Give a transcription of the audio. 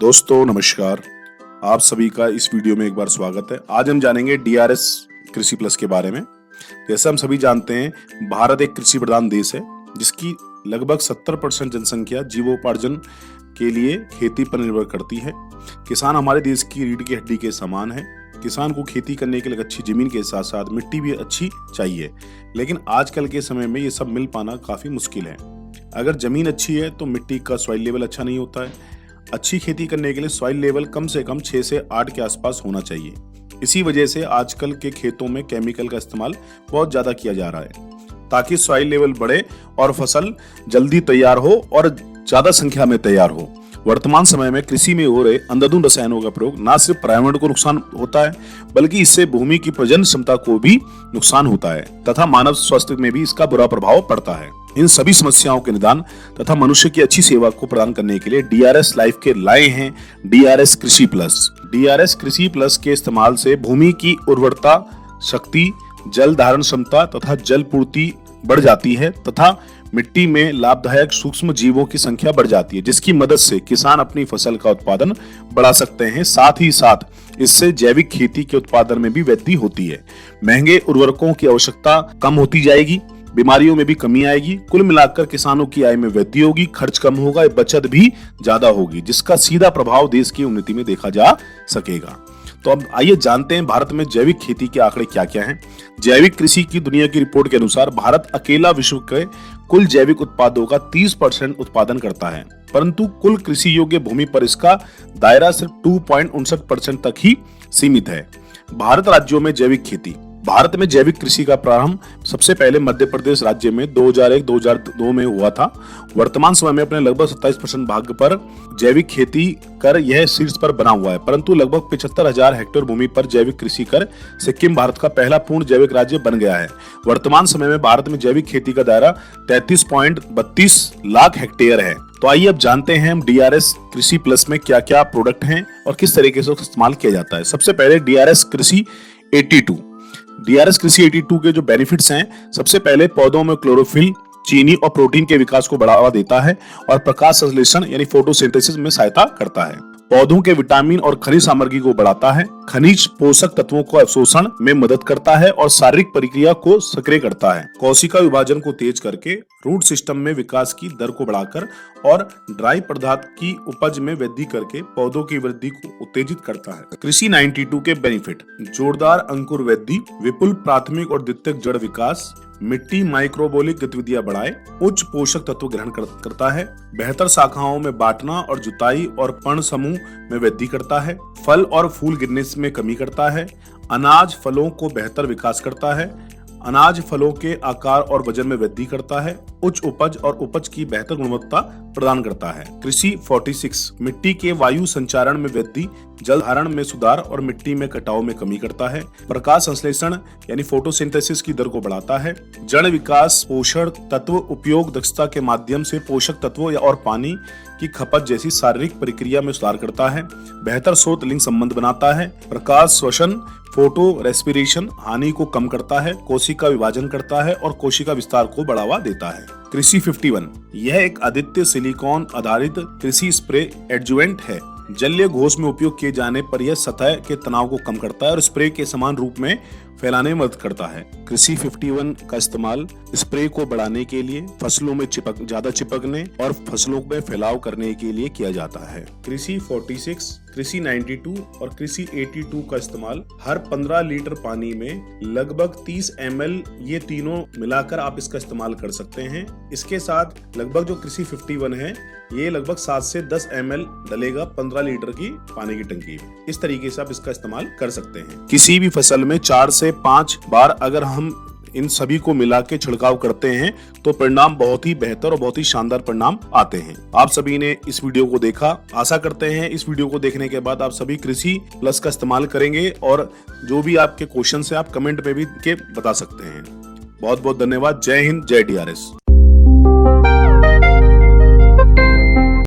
दोस्तों नमस्कार, आप सभी का इस वीडियो में एक बार स्वागत है। आज हम जानेंगे DRS कृषि प्लस के बारे में। जैसे हम सभी जानते हैं, भारत एक कृषि प्रधान देश है जिसकी लगभग 70% जनसंख्या जीवोपार्जन के लिए खेती पर निर्भर करती है। किसान हमारे देश की रीढ़ की हड्डी के समान है। किसान को खेती करने के लिए अच्छी जमीन के साथ साथ मिट्टी भी अच्छी चाहिए, लेकिन आजकल के समय में ये सब मिल पाना काफी मुश्किल है। अगर जमीन अच्छी है तो मिट्टी का सॉइल लेवल अच्छा नहीं होता है। अच्छी खेती करने के लिए सॉइल लेवल कम से कम 6 से 8 के आसपास होना चाहिए। इसी वजह से आजकल के खेतों में केमिकल का इस्तेमाल बहुत ज्यादा किया जा रहा है ताकि सॉइल लेवल बढ़े और फसल जल्दी तैयार हो और ज्यादा संख्या में तैयार हो। वर्तमान समय में कृषि में हो रहे अंधाधुंध रसायनों का प्रयोग न सिर्फ पर्यावरण को नुकसान होता है, बल्कि इससे भूमि की प्रजनन क्षमता को भी नुकसान होता है तथा मानव स्वास्थ्य में भी इसका बुरा प्रभाव पड़ता है। इन सभी समस्याओं के निदान तथा मनुष्य की अच्छी सेवा को प्रदान करने के लिए DRS लाइफ के लाए हैं DRS कृषि प्लस। DRS कृषि प्लस के इस्तेमाल से भूमि की उर्वरता शक्ति, जल धारण क्षमता तथा जल पूर्ति बढ़ जाती है तथा मिट्टी में लाभदायक सूक्ष्म जीवों की संख्या बढ़ जाती है, जिसकी मदद से किसान अपनी फसल का उत्पादन बढ़ा सकते हैं। साथ ही साथ इससे जैविक खेती के उत्पादन में भी वृद्धि होती है। महंगे उर्वरकों की आवश्यकता कम होती जाएगी, बीमारियों में भी कमी आएगी। कुल मिलाकर किसानों की आय में वृद्धि होगी, खर्च कम होगा, बचत भी ज्यादा होगी, जिसका सीधा प्रभाव देश की उन्नति में देखा जा सकेगा। तो अब आइए जानते हैं भारत में जैविक खेती के आंकड़े क्या क्या हैं। जैविक कृषि की दुनिया की रिपोर्ट के अनुसार भारत अकेला विश्व के कुल जैविक उत्पादों का 30% उत्पादन करता है, परंतु कुल कृषि योग्य भूमि पर इसका दायरा सिर्फ 2.59% तक ही सीमित है। भारत राज्यों में जैविक खेती। भारत में जैविक कृषि का प्रारंभ सबसे पहले मध्य प्रदेश राज्य में 2001-2002 में हुआ था। वर्तमान समय में अपने लगभग 27% भाग पर जैविक खेती कर यह शीर्ष पर बना हुआ है, परंतु लगभग 75,000 हेक्टेयर भूमि पर जैविक कृषि कर सिक्किम भारत का पहला पूर्ण जैविक राज्य बन गया है। वर्तमान समय में भारत में जैविक खेती का दायरा 33.32 लाख हेक्टेयर है। तो आइए अब जानते हैं हम DRS कृषि प्लस में क्या क्या प्रोडक्ट हैं और किस तरीके से इस्तेमाल किया जाता है। सबसे पहले DRS कृषि 82। DRS कृषि 82 के जो बेनिफिट्स हैं, सबसे पहले पौधों में क्लोरोफिल, चीनी और प्रोटीन के विकास को बढ़ावा देता है और प्रकाश संश्लेषण यानी फोटोसिंथेसिस में सहायता करता है। पौधों के विटामिन और खनिज सामग्री को बढ़ाता है, खनिज पोषक तत्वों को अवशोषण में मदद करता है और शारीरिक प्रक्रिया को सक्रिय करता है। कोशिका विभाजन को तेज करके रूट सिस्टम में विकास की दर को बढ़ाकर और ड्राई पदार्थ की उपज में वृद्धि करके पौधों की वृद्धि को उत्तेजित करता है। कृषि 92 के बेनिफिट: जोरदार अंकुर वृद्धि, विपुल प्राथमिक और द्वितीयक जड़ विकास, मिट्टी माइक्रोबोलिक गतिविधियां बढ़ाए, उच्च पोषक तत्व ग्रहण करता है, बेहतर शाखाओं में बांटना और जुताई और पर्ण समूह में वृद्धि करता है, फल और फूल गिरने में कमी करता है, अनाज फलों को बेहतर विकास करता है, अनाज फलों के आकार और वजन में वृद्धि करता है, उच्च उपज और उपज की बेहतर गुणवत्ता प्रदान करता है। कृषि 46 मिट्टी के वायु संचारण में वृद्धि, जल धारण में सुधार और मिट्टी में कटाव में कमी करता है, प्रकाश संश्लेषण यानी फोटोसिंथेसिस की दर को बढ़ाता है, जड़ विकास, पोषण तत्व उपयोग दक्षता के माध्यम से पोषक तत्वों और पानी की खपत जैसी शारीरिक प्रक्रिया में सुधार करता है, बेहतर स्रोत लिंग संबंध बनाता है, प्रकाश श्वसन फोटो रेस्पिरेशन हानि को कम करता है, कोशिका विभाजन करता है और कोशिका विस्तार को बढ़ावा देता है। कृषि 51 यह एक अद्वितीय सिलिकॉन आधारित कृषि स्प्रे एडजुवेंट है। जलीय घोष में उपयोग किए जाने पर यह सतह के तनाव को कम करता है और स्प्रे के समान रूप में फैलाने में मदद करता है। कृषि 51 का इस्तेमाल स्प्रे को बढ़ाने के लिए, फसलों में ज्यादा चिपकने और फसलों में फैलाव करने के लिए किया जाता है। कृषि 46, कृषि 92 और कृषि 82 का इस्तेमाल हर 15 लीटर पानी में लगभग 30 ml, ये तीनों मिलाकर आप इसका इस्तेमाल कर सकते हैं। इसके साथ लगभग जो कृषि 51 है, ये लगभग 7 से 10 ml डलेगा 15 लीटर की पानी की टंकी में। इस तरीके से आप इसका इस्तेमाल कर सकते हैं। किसी भी फसल में 4 से 5 बार अगर हम इन सभी को मिला के छिड़काव करते हैं तो परिणाम बहुत ही बेहतर और बहुत ही शानदार परिणाम आते हैं। आप सभी ने इस वीडियो को देखा, आशा करते हैं इस वीडियो को देखने के बाद आप सभी कृषि प्लस का इस्तेमाल करेंगे और जो भी आपके क्वेश्चन है आप कमेंट में भी के बता सकते हैं। बहुत बहुत धन्यवाद। जय हिंद, जय DRS।